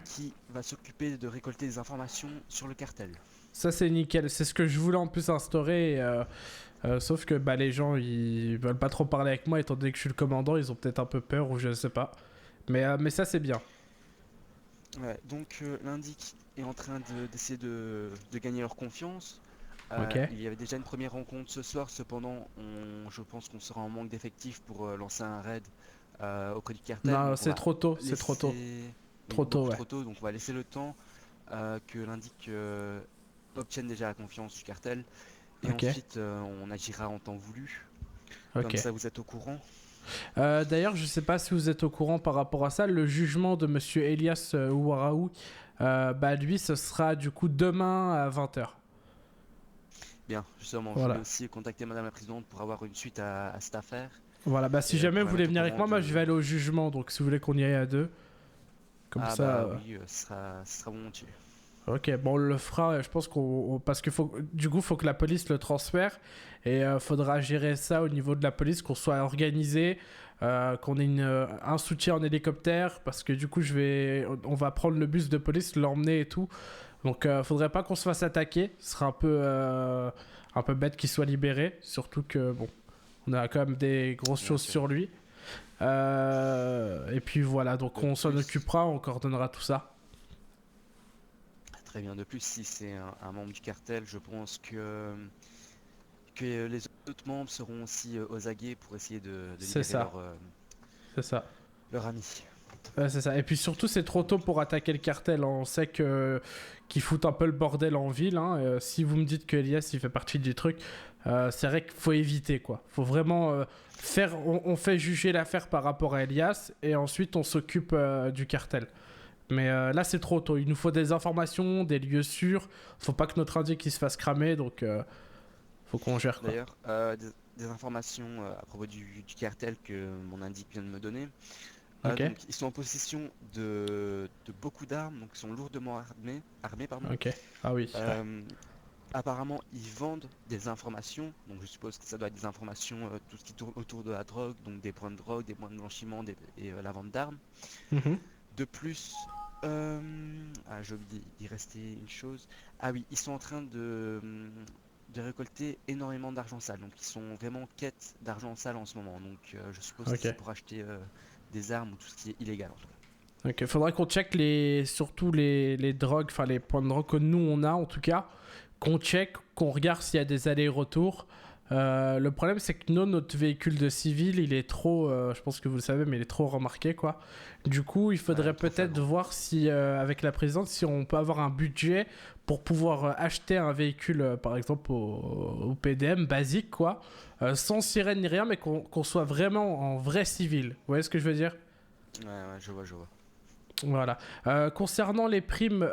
qui va s'occuper de récolter des informations sur le cartel. Ça c'est nickel, c'est ce que je voulais en plus instaurer, sauf que bah, les gens ils veulent pas trop parler avec moi étant donné que je suis le commandant, ils ont peut-être un peu peur ou je sais pas. Mais ça c'est bien. Ouais, donc l'indique est en train d'essayer de gagner leur confiance. Il y avait déjà une première rencontre ce soir, cependant je pense qu'on sera en manque d'effectifs pour lancer un raid auprès du cartel. Non, c'est trop tôt, c'est trop tôt. Trop tôt, ouais. Trop tôt, donc on va laisser le temps que l'indique obtienne déjà la confiance du cartel. Et ensuite on agira en temps voulu. Comme ça vous êtes au courant. D'ailleurs, je sais pas si vous êtes au courant par rapport à ça, le jugement de monsieur Elias Ouaraoui bah lui ce sera du coup demain à 20h. Bien, justement, je Voilà. vais aussi contacter Madame la Présidente pour avoir une suite à cette affaire. Voilà, bah si Et, jamais pour vous voulez mettre au venir avec courant moi, de- je vais aller au jugement, donc si vous voulez qu'on y aille à deux. Comme Ah ça. bah oui, ce sera volontiers. Ok, bon, on le fera, je pense parce que du coup, faut que la police le transfère et faudra gérer ça au niveau de la police, qu'on soit organisé, qu'on ait un soutien en hélicoptère, parce que du coup, on va prendre le bus de police, l'emmener et tout. Donc, faudrait pas qu'on se fasse attaquer, ce sera un peu bête qu'il soit libéré, surtout que, bon, on a quand même des grosses Bien choses sûr. sur lui. Et puis voilà, donc De on s'en plus- occupera, on coordonnera tout ça. Très bien. De plus, si c'est un membre du cartel, je pense que les autres membres seront aussi aux aguets pour essayer de C'est libérer ça. C'est ça. leur ami. Ouais, c'est ça. Et puis surtout, c'est trop tôt pour attaquer le cartel. On sait qu'ils foutent un peu le bordel en ville. Hein. Si vous me dites que Elias il fait partie du truc, c'est vrai qu'il faut éviter quoi. Faut vraiment faire. On fait juger l'affaire par rapport à Elias et ensuite on s'occupe du cartel. Mais là, c'est trop tôt. Il nous faut des informations, des lieux sûrs. Faut pas que notre indique il se fasse cramer, donc faut qu'on gère quoi. D'ailleurs, des informations à propos du cartel que mon indique vient de me donner. Ok. Donc, ils sont en possession de beaucoup d'armes, donc ils sont lourdement armés pardon. Ok. Ah oui. Apparemment, ils vendent des informations, donc je suppose que ça doit être des informations, tout ce qui tourne autour de la drogue, donc des points de drogue, des points de blanchiment et la vente d'armes. Mhm. De plus, j'ai oublié d'y rester une chose. Ah oui, ils sont en train de récolter énormément d'argent sale, donc ils sont vraiment en quête d'argent sale en ce moment, donc je suppose Ok. que c'est pour acheter des armes ou tout ce qui est illégal en tout cas. Ok, faudrait qu'on check surtout les drogues, enfin les points de drogue que nous on a en tout cas, qu'on check, qu'on regarde s'il y a des allers-retours. Le problème c'est que notre véhicule de civil il est trop, je pense que vous le savez, mais il est trop remarqué quoi. Du coup il faudrait trop peut-être flagrant. voir si avec la présidente si on peut avoir un budget pour pouvoir acheter un véhicule par exemple au PDM basique quoi, sans sirène ni rien mais qu'on soit vraiment en vrai civil. Vous voyez ce que je veux dire? Ouais, je vois. Voilà. Concernant les primes,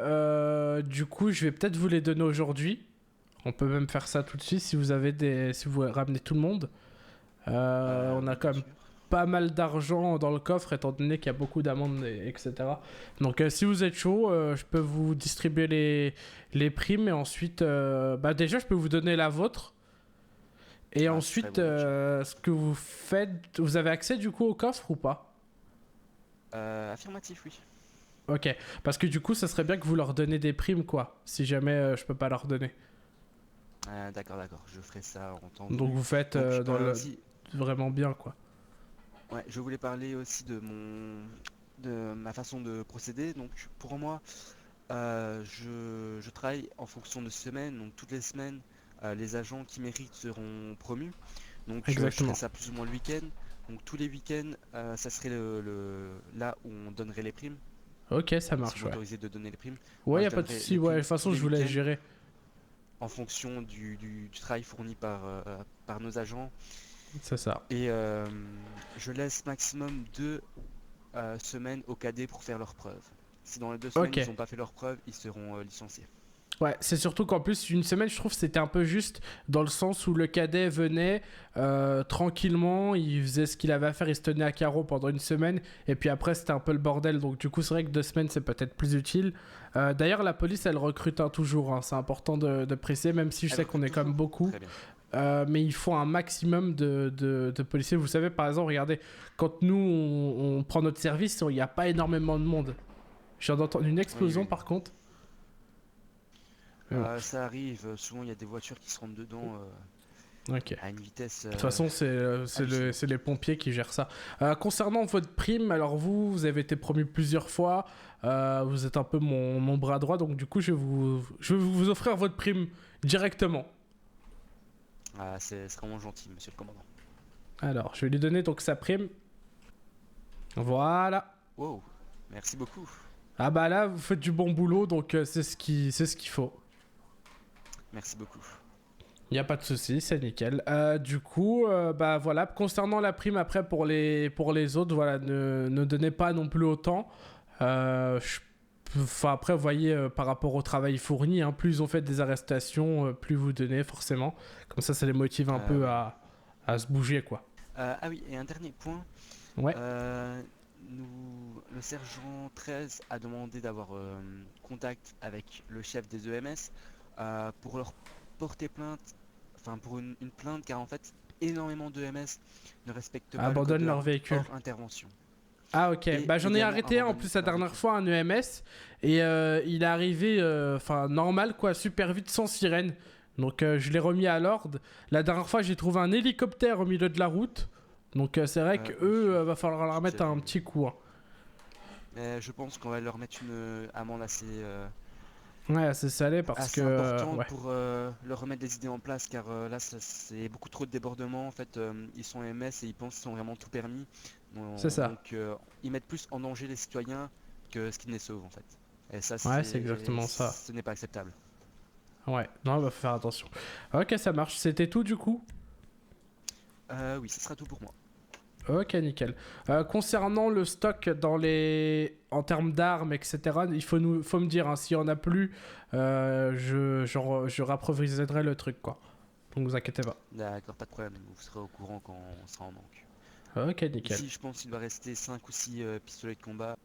du coup, je vais peut-être vous les donner aujourd'hui. On peut même faire ça tout de suite si si vous ramenez tout le monde. On a quand même pas mal d'argent dans le coffre étant donné qu'il y a beaucoup d'amendes, etc. Donc, si vous êtes chaud, je peux vous distribuer les primes et ensuite, déjà, je peux vous donner la vôtre. Et Ah, ensuite, très bon, ce que vous faites, vous avez accès du coup au coffre ou pas? Affirmatif, oui. Ok, parce que du coup, ça serait bien que vous leur donnez des primes, quoi, si jamais je peux pas leur donner. D'accord, je ferai ça en temps Donc voulu. vous faites Donc, si- vraiment bien, quoi. Ouais, je voulais parler aussi de ma façon de procéder. Donc pour moi, je travaille en fonction de semaines. Donc toutes les semaines, les agents qui méritent seront promus. Donc je Exactement. ferai ça plus ou moins le week-end. Donc tous les week-ends, ça serait là où on donnerait les primes. Ok, ça Si marche, vous ouais. autorisez de donner les primes. Ouais, Moi, y je a pas de donnerai souci, les ouais, de primes toute façon, tous les je vous laisse week-ends gérer. en fonction du travail fourni par nos agents. C'est ça. Et je laisse maximum 2 semaines au cadet pour faire leurs preuves. Si dans les 2 semaines Ok. ils n'ont pas fait leurs preuves, ils seront licenciés. Ouais, c'est surtout qu'en plus, une semaine, je trouve, c'était un peu juste dans le sens où le cadet venait tranquillement, il faisait ce qu'il avait à faire, il se tenait à carreau pendant une semaine, et puis après, c'était un peu le bordel. Donc, du coup, c'est vrai que 2 semaines, c'est peut-être plus utile. D'ailleurs, la police, elle recrute toujours, hein, c'est important de préciser, même si je Elle sais qu'on est recrute quand même toujours. beaucoup. Très bien. Mais il faut un maximum de policiers. Vous savez, par exemple, regardez, quand nous, on prend notre service, il n'y a pas énormément de monde. J'ai entendu une explosion, Oui, oui. par contre. Ça arrive, souvent il y a des voitures qui se rentrent dedans Ok. à une vitesse. De toute façon, c'est les pompiers qui gèrent ça. Concernant votre prime, alors vous avez été promu plusieurs fois. Vous êtes un peu mon bras droit, donc du coup, je vais vous offrir votre prime directement. C'est vraiment gentil, monsieur le commandant. Alors, je vais lui donner donc sa prime. Voilà. Wow, merci beaucoup. Ah bah là, vous faites du bon boulot, donc c'est ce qu'il faut. Merci beaucoup. Il n'y a pas de souci, c'est nickel. Du coup, voilà, concernant la prime après pour les autres, voilà, ne donnez pas non plus autant. Enfin, après, vous voyez, par rapport au travail fourni, hein, plus ils ont fait des arrestations, plus vous donnez, forcément. Comme ça les motive un peu à se bouger, quoi. Ah oui, et un dernier point. Ouais. Le sergent 13 a demandé d'avoir contact avec le chef des EMS pour leur porter plainte, enfin pour une plainte, car en fait énormément d'EMS ne respectent pas Abandonnent le leur code véhicule. hors intervention. Ah ok, Et bah j'en ai également arrêté un en abandonnent plus la leur dernière véhicule. fois, un EMS, et il est arrivé, enfin normal quoi, super vite, sans sirène. Donc je l'ai remis à l'ordre. La dernière fois j'ai trouvé un hélicoptère au milieu de la route. Donc c'est vrai qu'eux, va falloir leur mettre un petit coup. Hein. Mais je pense qu'on va leur mettre une amende assez, Ouais, assez salé parce assez que... importante ouais. pour leur remettre des idées en place, car là c'est beaucoup trop de débordements. En fait, ils sont MS et ils pensent qu'ils ont vraiment tout permis. C'est ça. Donc ils mettent plus en danger les citoyens que ce qui les sauve en fait. Et ça, Ouais, c'est exactement ça. Ce n'est pas acceptable. Ouais, non, bah faut faire attention. Ok, ça marche. C'était tout du coup? Oui, ce sera tout pour moi. Ok, nickel. Concernant le stock en termes d'armes, etc., il faut me dire, hein, s'il y en a plus, je rapprovisionnerai le truc, quoi. Donc vous inquiétez pas. D'accord, pas de problème. Vous serez au courant quand on sera en manque. Ok, nickel. Ici, je pense qu'il doit rester 5 ou 6 pistolets de combat.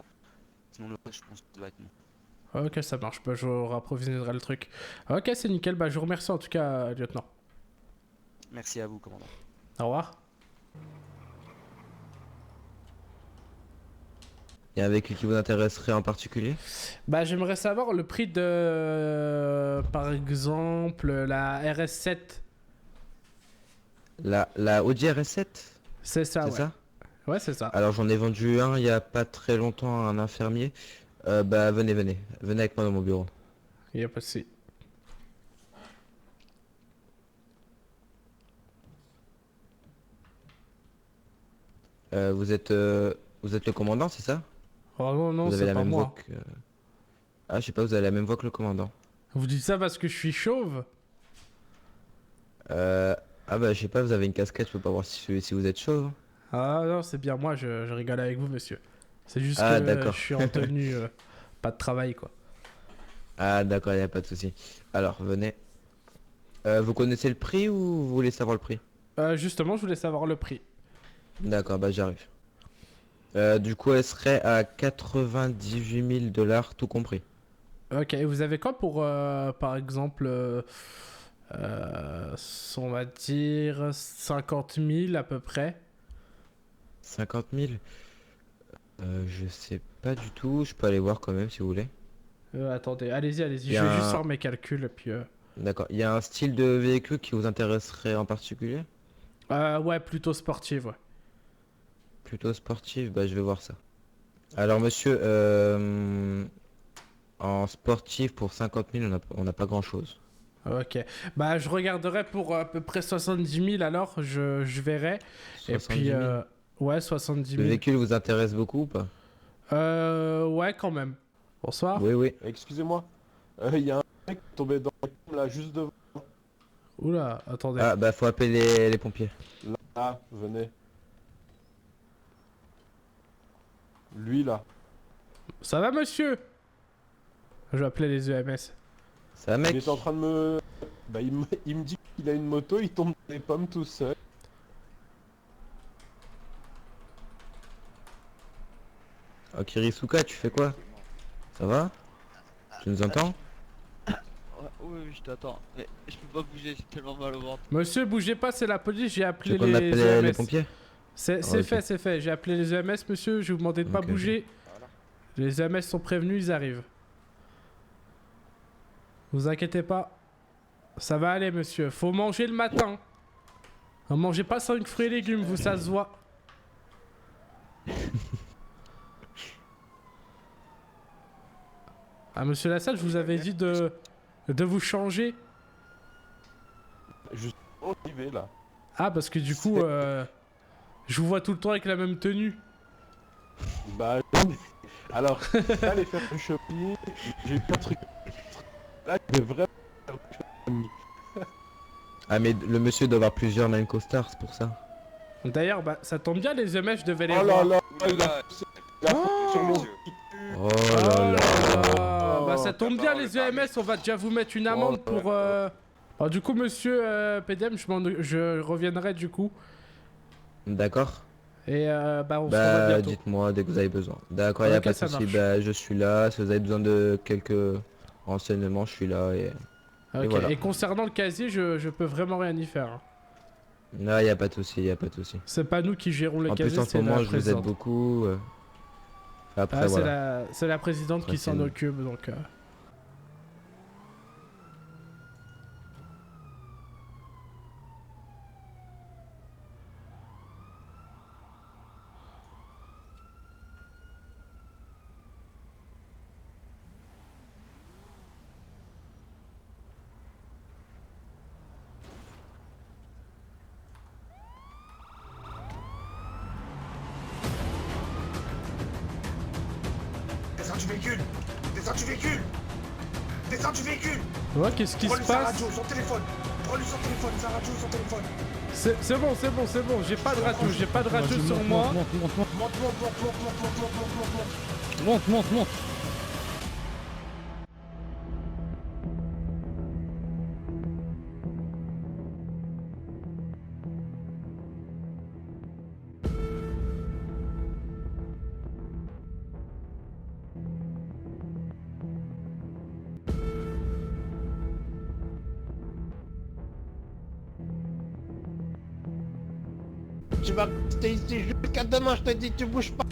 Sinon, le reste, je pense que ça doit être bon. Ok, ça marche. Bah, je rapprovisionnerai le truc. Ok, c'est nickel. Bah, je vous remercie en tout cas, lieutenant. Merci à vous, commandant. Au revoir. Il y a un véhicule qui vous intéresserait en particulier? Bah, j'aimerais savoir le prix de, par exemple, la RS7. La Audi RS7? C'est ça, C'est ouais. ça? Ouais, c'est ça. Alors j'en ai vendu un il y a pas très longtemps à un infirmier. Bah venez avec moi dans mon bureau. Il y a pas de souci. Vous êtes le commandant, c'est ça? Oh non, non, Vous avez c'est la pas même moi. voix que... Ah, je sais pas, vous avez la même voix que le commandant. Vous dites ça parce que je suis chauve? Ah bah je sais pas, vous avez une casquette, je peux pas voir si vous êtes chauve. Ah non, c'est bien moi, je rigole avec vous, monsieur. C'est juste Ah, que d'accord. je suis en tenue, pas de travail, quoi. Ah d'accord, y a pas de souci. Alors venez. Vous connaissez le prix ou vous voulez savoir le prix? Justement, je voulais savoir le prix. D'accord, bah j'arrive. Du coup, elle serait à 98 000 $ tout compris. Ok, et vous avez quoi pour, par exemple, on va dire 50 000 à peu près? 50 000? Je sais pas du tout, je peux aller voir quand même si vous voulez. Attendez, allez-y, Il y je a vais juste un- faire mes calculs et puis... D'accord, il y a un style de véhicule qui vous intéresserait en particulier? ouais, plutôt sportive, ouais. Plutôt sportif, bah je vais voir ça. Alors monsieur, en sportif pour 50 000 on n'a pas grand chose. Ok, bah je regarderai pour à peu près 70 000 alors, je verrai. Et 70 puis, 000. ouais, 70 Le 000. véhicule vous intéresse beaucoup ou pas? Ouais, quand même. Bonsoir. Oui, oui. Excusez-moi, il y a un mec tombé dans la tombe là, juste devant. Oula, attendez. Ah bah faut appeler les pompiers. Là, venez. Lui là. Ça va, monsieur? Je vais appeler les EMS. Ça va mec? Il est en train de me... Bah il me dit qu'il a une moto, il tombe dans les pommes tout seul. Oh Kirisuka, tu fais quoi? Ça va? Tu nous entends? Oui, je t'attends. Mais je peux pas bouger, j'ai tellement mal au ventre. Monsieur, bougez pas, c'est la police, j'ai Tu appelé veux qu'on les appelle EMS. les pompiers? C'est Ah, ok. fait, c'est fait. J'ai appelé les EMS, monsieur, je vais vous demander de pas Ok, ok. bouger. Les EMS sont prévenus, ils arrivent. Vous inquiétez pas. Ça va aller, monsieur. Faut manger le matin. Ne mangez pas 5 fruits et légumes, vous, ça se voit. Ah, monsieur Lassalle, je vous avais dit de vous changer. Justement, j'y vais là. Ah, parce que du coup, je vous vois tout le temps avec la même tenue. Bah, alors, aller faire le shopping, j'ai eu plein de trucs. Là, je vais vraiment faire le shopping. Ah mais le monsieur doit avoir plusieurs Nine Costars, c'est pour ça. D'ailleurs, bah, ça tombe bien, les EMS, je devais les Oh voir. là là, il a sur mon... Oh là là. ça tombe bien parole, les EMS, on va déjà vous mettre une amende pour... Alors du coup monsieur PDM, je reviendrai du coup. D'accord. Et bah on se revoit Bah bientôt. dites-moi dès que vous avez besoin. D'accord, y a Ok, pas de ça souci. marche. Bah je suis là. Si vous avez besoin de quelques renseignements, je suis là et Ok, voilà. et concernant le casier, je peux vraiment rien y faire. Hein. Là, y a pas de souci, y a pas de souci. C'est pas nous qui gérons les En casiers, plus en ce c'est moment, la je vous aide présidente. beaucoup. Après Ah, voilà. c'est la présidente qui s'en Tranquille. occupe, donc... Descends du véhicule. Descends du véhicule. Descends du véhicule. Ouais, qu'est-ce qui se Prends-lui sa passe? radio, son téléphone. Prends-lui son téléphone, sa radio, son téléphone. C'est bon, j'ai pas de radio, sur moi. Monte. Tu vas rester ici jusqu'à demain, je te dis, tu bouges pas.